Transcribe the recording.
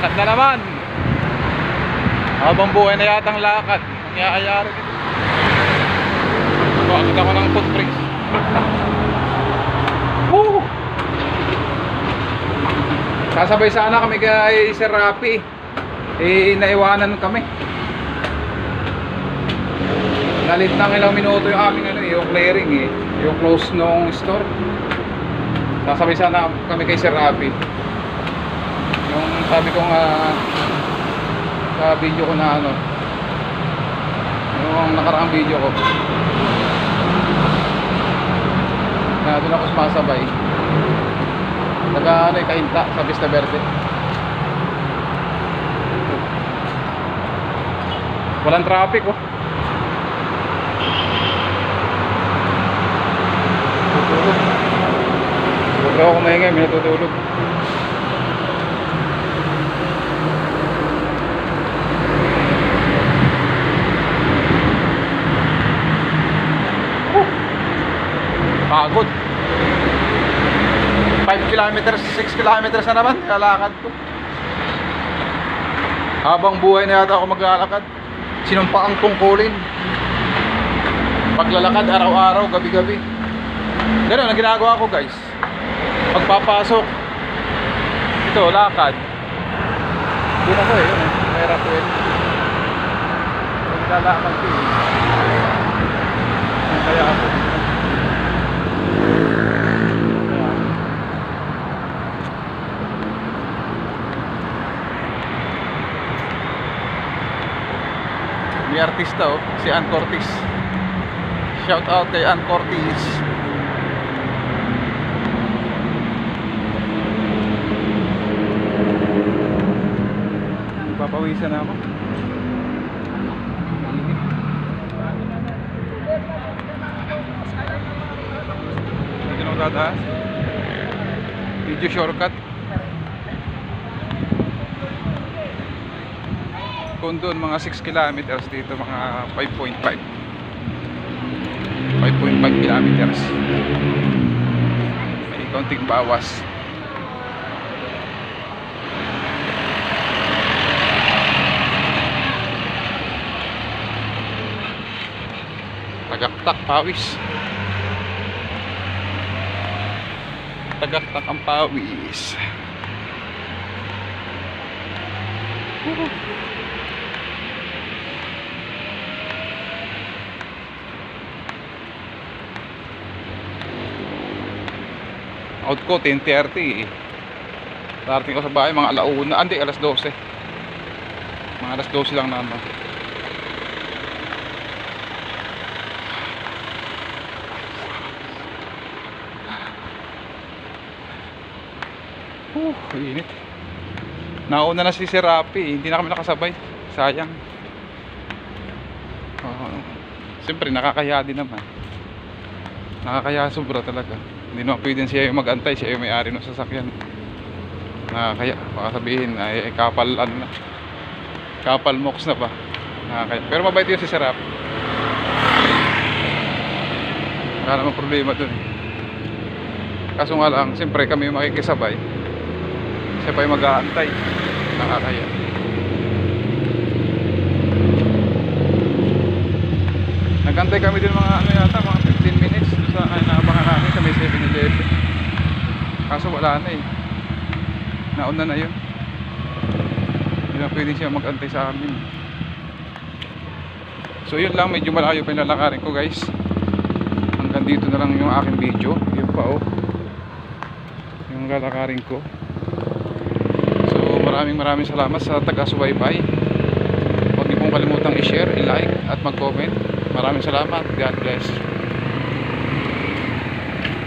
Lakad na naman. Habang buhay na yatang lakad. Nangyayari dito. Bakit ako ng footprints? Woo! Sasabay sana kami kay Sir Rapi. Naiwanan kami. Nalit ng ilang minuto yung aming yung clearing yung close nung store. Sasabay sana kami kay Sir Rapi. Yung sabi ko nga sa video ko na yung nakaraang video ko na doon ako sumasabay taga Kainta sa Vista Verde. Walang traffic tutulog. Huwag ako kumaingay, may natutulog. Pagod. 5 kilometers, 6 kilometers na naman kalakad ko. Habang buhay na yata ako maglalakad. Sinumpa ang tungkulin. Paglalakad araw-araw, gabi-gabi. Ganun ang ginagawa ko, guys. Pagpapasok ito, lakad. Doon ako Mayroon ko naglalakad ko kaya ako may artista si Ann Cortez. Shout out kay Ann Cortez. Papawisan na ako. Dito na ako tataas. Video shortcut. Kung doon mga 6 kilometers, dito mga 5.5 kilometers. May konting bawas. Tagaktak pawis. Tagaktak ang pawis. Out ko 10:30 Darating ko sa bahay mga alauna, alas 12. Mga alas 12 lang naman. Init. Nauna na si Sir Rapi, hindi na kami nakasabay. Sayang. Siyempre nakakaya din naman. Nakakaya sobra talaga. Hindi naman pwede siya yung mag-antay, siya yung may-ari ng sasakyan. Nakakaya, baka sabihin ay kapal kapal mox na ba. Nakakaya. Pero mabait yun si Sir Rapi. Wala namang problema dun Kaso nga lang, siyempre kami yung makikisabay. Siya pa yung mag-aantay. Nakakaya. Nagantay kami din mga yata, mga 15 minutes sa naabangan namin sa may 7-Eleven. Kaso wala na Nauna na yun. Hindi na pwede siya mag-antay sa amin. So yun lang, medyo malayo pa yung lalakarin ko, guys. Hanggang dito na lang yung aking video. Yun pa yung lalakarin ko. Maraming salamat sa taga-subaybay. Huwag niyo pong kalimutang i-share, i-like at mag-comment. Maraming salamat. God bless.